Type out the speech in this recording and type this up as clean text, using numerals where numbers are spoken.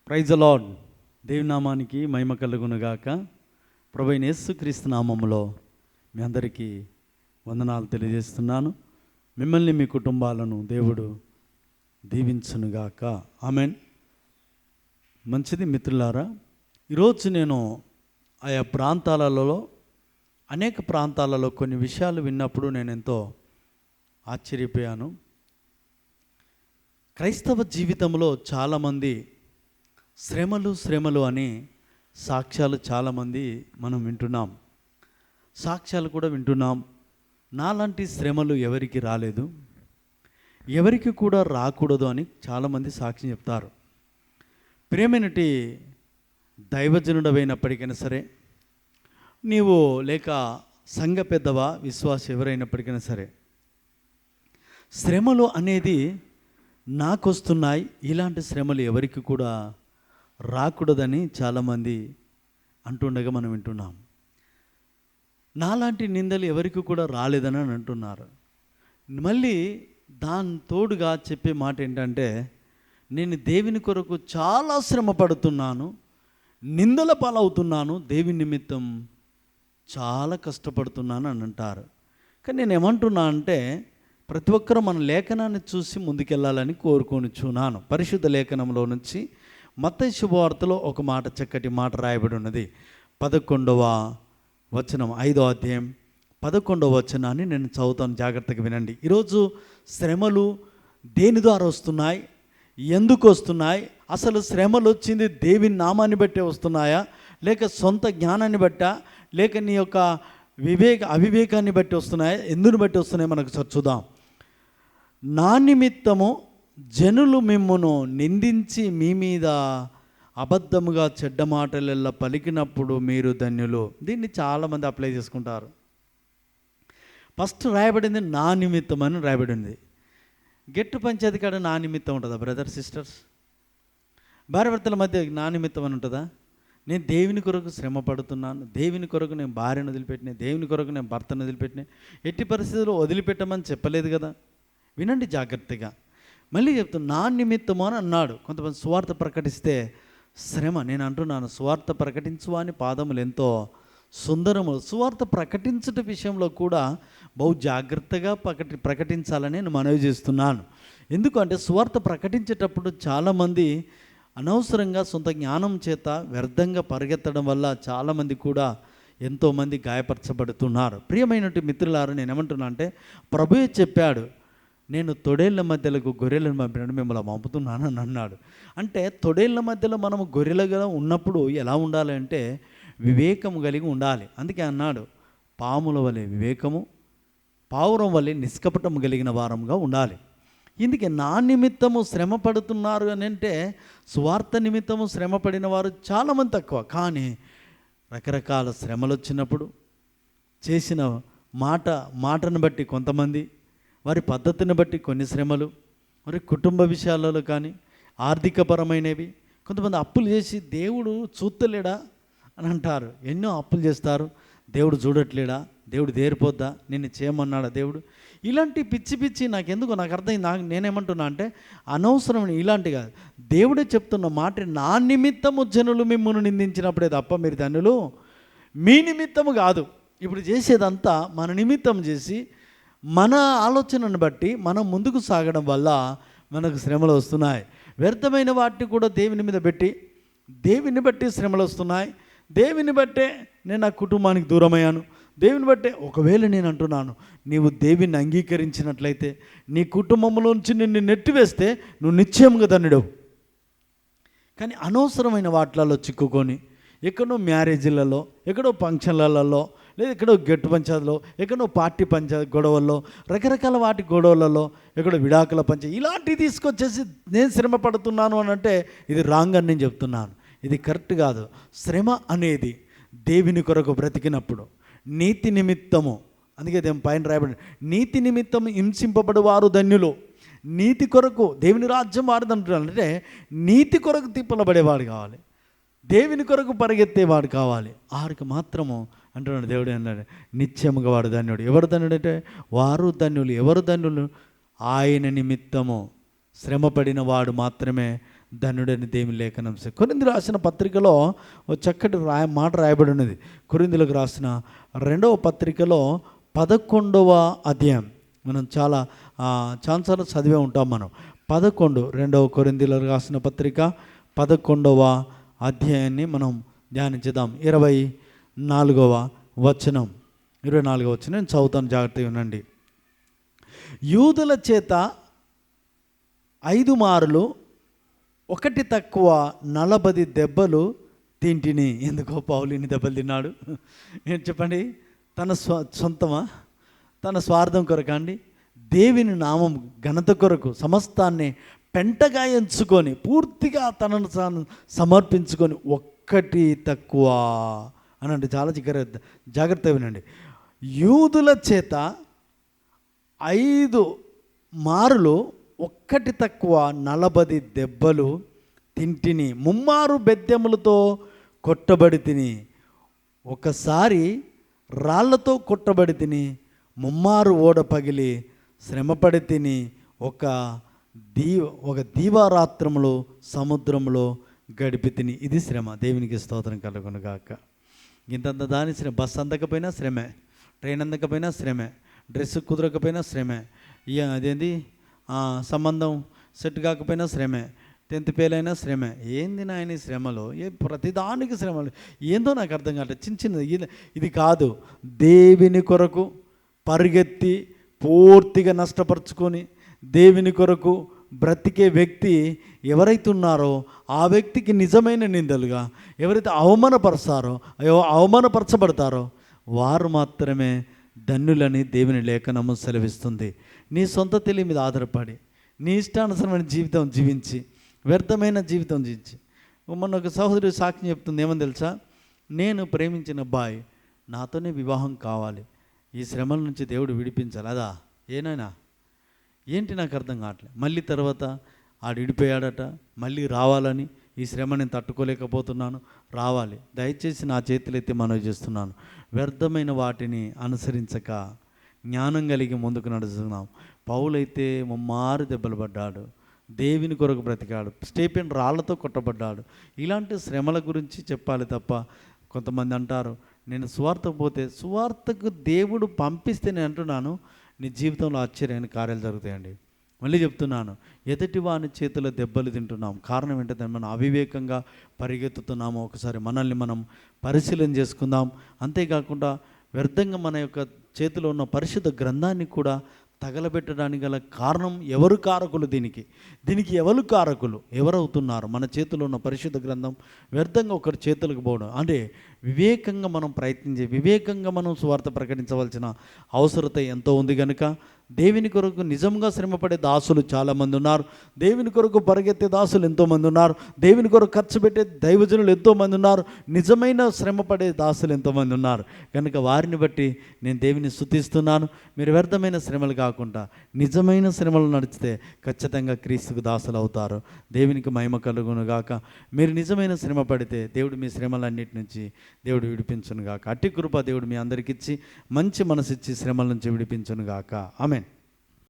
Praise the lord. దేవుని నామానికి మహిమ కలుగునుగాక. ప్రభువైన యేసుక్రీస్తు నామములో మీ అందరికీ వందనాలు తెలియజేస్తున్నాను. మిమ్మల్ని మీ కుటుంబాలను దేవుడు దీవించునుగాక. ఆమెన్. మంచిది మిత్రులారా, ఈరోజు నేను ఆయా ప్రాంతాలలో అనేక ప్రాంతాలలో కొన్ని విషయాలు విన్నప్పుడు నేను ఎంతో ఆశ్చర్యపోయాను. క్రైస్తవ జీవితంలో చాలామంది శ్రమలు అని సాక్ష్యాలు చాలామంది మనం వింటున్నాం, సాక్ష్యాలు కూడా వింటున్నాం. నాలాంటి శ్రమలు ఎవరికి రాలేదు, ఎవరికి కూడా రాకూడదు అని చాలామంది సాక్ష్యం చెప్తారు. ప్రియమైనటి దైవజనుడమైనప్పటికైనా సరే, నీవు లేక సంఘ పెద్దవా విశ్వాస ఎవరైనప్పటికైనా సరే, శ్రమలు అనేది నాకు వస్తున్నాయి, ఇలాంటి శ్రమలు ఎవరికి కూడా రాకూడదని చాలామంది అంటుండగా మనం వింటున్నాం. నాలాంటి నిందలు ఎవరికి కూడా రాలేదని అంటున్నారు. మళ్ళీ దాని తోడుగా చెప్పే మాట ఏంటంటే, నేను దేవుని కొరకు చాలా శ్రమ పడుతున్నాను, నిందల పాలవుతున్నాను, దేవుని నిమిత్తం చాలా కష్టపడుతున్నాను అని అంటారు. కానీ నేను ఏమంటున్నా అంటే, ప్రతి ఒక్కరూ మన లేఖనాన్ని చూసి ముందుకెళ్ళాలని కోరుకొనిచున్నాను. పరిశుద్ధ లేఖనంలో నుంచి మత్తయి శుభవార్తలో ఒక మాట, చక్కటి మాట రాయబడి ఉన్నది. 11వ వచనం, 5వ అధ్యాయం 11వ వచనాన్ని నేను చదువుతాను, జాగ్రత్తగా వినండి. ఈరోజు శ్రమలు దేని ద్వారా వస్తున్నాయి, ఎందుకు వస్తున్నాయి, అసలు శ్రమలు వచ్చింది దేవుని నామాన్ని బట్టే వస్తున్నాయా, లేక సొంత జ్ఞానాన్ని బట్టా, లేక నీ యొక్క అవివేకాన్ని బట్టి వస్తున్నాయా, ఎందుని బట్టి వస్తున్నాయి మనకు చూద్దాం. నా నిమిత్తము జనులు మిమ్మును నిందించి మీ మీద అబద్ధముగా చెడ్డ మాటలెల్లా పలికినప్పుడు మీరు ధన్యులు. దీన్ని చాలామంది అప్లై చేసుకుంటారు. ఫస్ట్ రాయబడింది నా నిమిత్తం అని రాయబడింది. గెట్టు పంచాయతీ కాడ నా నిమిత్తం ఉంటుందా బ్రదర్ సిస్టర్స్? భార్యాభర్తల మధ్య నా నిమిత్తం అని ఉంటుందా? నేను దేవుని కొరకు శ్రమ పడుతున్నాను, దేవుని కొరకు నేను భార్యను వదిలిపెట్టినా, దేవుని కొరకు నేను భర్తను వదిలిపెట్టినా, ఎట్టి పరిస్థితుల్లో వదిలిపెట్టమని చెప్పలేదు కదా. వినండి జాగ్రత్తగా. మళ్ళీ చెప్తాను, నా నిమిత్తము అని అన్నాడు. కొంతమంది సువార్త ప్రకటిస్తే శ్రమ. నేను అంటున్నాను, సువార్త ప్రకటించు అని పాదములు ఎంతో సుందరము. సువార్త ప్రకటించట విషయంలో కూడా బహు జాగ్రత్తగా ప్రకటించాలని నేను మనవి చేస్తున్నాను. ఎందుకంటే సువార్త ప్రకటించేటప్పుడు చాలామంది అనవసరంగా సొంత జ్ఞానం చేత వ్యర్థంగా పరిగెత్తడం వల్ల చాలామంది కూడా ఎంతోమంది గాయపరచబడుతున్నారు. ప్రియమైనటువంటి మిత్రులారా, నేను ఏమంటున్నా అంటే, ప్రభువే చెప్పాడు, నేను తొడేళ్ల మధ్యలకు గొర్రెలను పంపినట్టు మిమ్మల్ని పంపుతున్నాను అని అన్నాడు. అంటే తొడేళ్ల మధ్యలో మనము గొర్రెలుగా ఉన్నప్పుడు ఎలా ఉండాలి అంటే వివేకము కలిగి ఉండాలి. అందుకే అన్నాడు, పాముల వలె వివేకము, పావురం వలె నిష్కపటము కలిగిన వారంగా ఉండాలి. ఇందుకే నా నిమిత్తము శ్రమ పడుతున్నారు అని అంటే, సువార్త నిమిత్తము శ్రమ పడిన వారు చాలామంది తక్కువ. కానీ రకరకాల శ్రమలు వచ్చినప్పుడు చేసిన మాటను బట్టి కొంతమంది, వారి పద్ధతిని బట్టి కొన్ని శ్రమలు, మరి కుటుంబ విషయాలలో కానీ ఆర్థికపరమైనవి, కొంతమంది అప్పులు చేసి దేవుడు చూస్తలేడా అని అంటారు. ఎన్నో అప్పులు చేస్తారు, దేవుడు చూడట్లేడా, దేవుడు దేరిపోద్దా, నిన్ను చేయమన్నాడా దేవుడు, ఇలాంటి పిచ్చి నాకు అర్థం. నేనేమంటున్నా అంటే, అనవసరమైన ఇలాంటి కాదు. దేవుడే చెప్తున్న మాట, నా నిమిత్తము జనులు మిమ్మల్ని నిందించినప్పుడే తప్ప మీరు ధన్యులు మీ నిమిత్తము కాదు. ఇప్పుడు చేసేదంతా మన నిమిత్తం చేసి మన ఆలోచనను బట్టి మనం ముందుకు సాగడం వల్ల మనకు శ్రమలు వస్తున్నాయి. వ్యర్థమైన వాటిని కూడా దేవుని మీద పెట్టి, దేవుని బట్టి శ్రమలు వస్తున్నాయి. దేవుని బట్టే నేను నా కుటుంబానికి దూరమయ్యాను. దేవుని బట్టే, ఒకవేళ నేను అంటున్నాను, నీవు దేవుని అంగీకరించినట్లయితే నీ కుటుంబంలోంచి నిన్ను నెట్టివేస్తే నువ్వు నిశ్చయంగా ధన్యుడవు. కానీ అనవసరమైన వాటిలలో చిక్కుకొని ఎక్కడో మ్యారేజీలలో, ఎక్కడో ఫంక్షన్లలో, లేదా ఎక్కడో గెట్టు పంచాయతీలో, ఎక్కడో పార్టీ గొడవల్లో, రకరకాల వాటి గొడవలలో, ఎక్కడో విడాకుల పంచాయతీ, ఇలాంటివి తీసుకొచ్చేసి నేను శ్రమ పడుతున్నాను అని అంటే ఇది రాంగ్ అని నేను చెప్తున్నాను. ఇది కరెక్ట్ కాదు. శ్రమ అనేది దేవుని కొరకు బ్రతికినప్పుడు, నీతి నిమిత్తము, అందుకే పైన రాయబడి, నీతి నిమిత్తము హింసింపబడు వారు ధన్యులు. నీతి కొరకు దేవుని రాజ్యం వారిది అంటున్నాను. అంటే నీతి కొరకు తిప్పలబడేవాడు కావాలి, దేవుని కొరకు పరిగెత్తేవాడు కావాలి. ఆరికి మాత్రము అంటున్నాడు దేవుడు అన్నాడు, నిత్యముగా వాడు ధన్యుడు. ఎవరు ధన్యుడు అంటే వారు ధన్యులు. ఎవరు ధన్యులు? ఆయన నిమిత్తము శ్రమపడిన వాడు మాత్రమే ధన్యుడని దేవుని లేఖనం. కొరింథీయులకు రాసిన పత్రికలో ఒక చక్కటి మాట రాయబడి ఉన్నది. కొరింథీయులకు రాసిన 2వ పత్రికలో 11వ అధ్యాయం. మనం చాలాసార్లు చదివే ఉంటాం. మనం 2వ కొరింథీయులకు రాసిన పత్రిక 11వ అధ్యాయాన్ని మనం ధ్యానించుదాం. 24వ వచనం నేను చదువుతాను, జాగ్రత్తగా వినండి. యూదుల చేత 5 మారులు 1 తక్కువ 40 దెబ్బలు తింటిని. ఎందుకో పౌలు ఇన్ని దెబ్బలు తిన్నాడు? ఏం చెప్పండి? తన సొంతమా? తన స్వార్థం కొరకా అండి? దేవుని నామం ఘనత కొరకు సమస్తాన్ని పెంటగా ఎంచుకొని పూర్తిగా తనను సమర్పించుకొని 1 తక్కువ అని అంటే చాలా జాగ్రత్త వినండి. యూదుల చేత 5 మారులు 1 తక్కువ 40 దెబ్బలు తింటిని. 3 బెద్దెములతో కొట్టబడి తిని. ఒకసారి రాళ్లతో కొట్టబడి తిని. 3 ఓడ పగిలి శ్రమపడి తిని. ఒక దీవారాత్రములో సముద్రంలో గడిపి తిని. ఇది శ్రమ. దేవునికి స్తోత్రం కలుగును గాక. ఇంతంత దాని శ్రమ. బస్సు అందకపోయినా శ్రమే, ట్రైన్ అందకపోయినా శ్రమే, డ్రెస్ కుదరకపోయినా శ్రమే, అదేంది సంబంధం సెట్ కాకపోయినా శ్రమే, 10th ఫెయిల్ అయినా శ్రమే. ఏంది నాయన శ్రమలో? ప్రతిదానికి శ్రమలు. ఏందో నాకు అర్థం కావట్లేదు. చిన్నది ఇది కాదు. దేవుని కొరకు పరిగెత్తి పూర్తిగా నష్టపరుచుకొని దేవుని కొరకు బ్రతికే వ్యక్తి ఎవరైతే ఉన్నారో ఆ వ్యక్తికి నిజమైన నిందలుగా ఎవరైతే అవమానపరచబడతారో వారు మాత్రమే ధన్యులని దేవుని లేఖనము సెలవిస్తుంది. నీ సొంత తెలివి మీద ఆధారపడి నీ ఇష్టానుసరమైన జీవితం జీవించి వ్యర్థమైన జీవితం జీవించి. మొన్న ఒక సహోదరి సాక్ష్యం చెప్తుంది. ఏమని తెలుసా? నేను ప్రేమించిన అబ్బాయి నాతోనే వివాహం కావాలి, ఈ శ్రమల నుంచి దేవుడు విడిపించాలి. అదా ఏనాయనా? ఏంటి నాకు అర్థం కావట్లేదు. మళ్ళీ తర్వాత ఆడు విడిపోయాడట, మళ్ళీ రావాలని, ఈ శ్రమ నేను తట్టుకోలేకపోతున్నాను, రావాలి. దయచేసి నా చేతులైతే మనవి చేస్తున్నాను. వ్యర్థమైన వాటిని అనుసరించక జ్ఞానం కలిగి ముందుకు నడుస్తున్నాం. పౌలైతే 3 దెబ్బలు పడ్డాడు, దేవుని కొరకు బ్రతికాడు, స్టేపెన్ రాళ్లతో కొట్టబడ్డాడు. ఇలాంటి శ్రమల గురించి చెప్పాలి తప్ప కొంతమంది అంటారు నేను సువార్త పోతే, సువార్తకు దేవుడు పంపిస్తే నేను అంటున్నాను నీ జీవితంలో ఆశ్చర్యమైన కార్యాలు జరుగుతాయండి. మళ్ళీ చెప్తున్నాను, ఎదుటి వాని చేతుల దెబ్బలు తింటున్నాం. కారణం ఏంటంటే మనం అవివేకంగా పరిగెత్తుతున్నాము. ఒకసారి మనల్ని మనం పరిశీలన చేసుకుందాం. అంతేకాకుండా వ్యర్థంగా మన యొక్క చేతిలో ఉన్న పరిశుద్ధ గ్రంథాన్ని కూడా తగలబెట్టడానికి గల కారణం ఎవరు కారకులు? దీనికి ఎవరు కారకులు? ఎవరవుతున్నారు? మన చేతిలో ఉన్న పరిశుద్ధ గ్రంథం వ్యర్థంగా ఒకరి చేతులకు పోవడం. అంటే వివేకంగా మనం ప్రయత్నించే, వివేకంగా మనం సువార్త ప్రకటించవలసిన అవసరత ఎంతో ఉంది కనుక దేవుని కొరకు నిజంగా శ్రమపడే దాసులు చాలామంది ఉన్నారు. దేవుని కొరకు పరిగెత్తే దాసులు ఎంతోమంది ఉన్నారు. దేవుని కొరకు ఖర్చు పెట్టే దైవజనులు ఎంతోమంది ఉన్నారు. నిజమైన శ్రమపడే దాసులు ఎంతోమంది ఉన్నారు. కనుక వారిని బట్టి నేను దేవుని స్తుతిస్తున్నాను. మీరు వ్యర్థమైన శ్రమలు కాకుండా నిజమైన శ్రమలు నడిచితే ఖచ్చితంగా క్రీస్తుకు దాసులు అవుతారు. దేవునికి మహిమ కలుగును గాక. మీరు నిజమైన శ్రమ పడితే దేవుడు మీ శ్రమలన్నిటి నుంచి దేవుడు విడిపించును గాక. అట్టి కృప దేవుడు మీ అందరికిచ్చి మంచి మనసిచ్చి శ్రమల నుంచి విడిపించును గాక. ఆమేన్.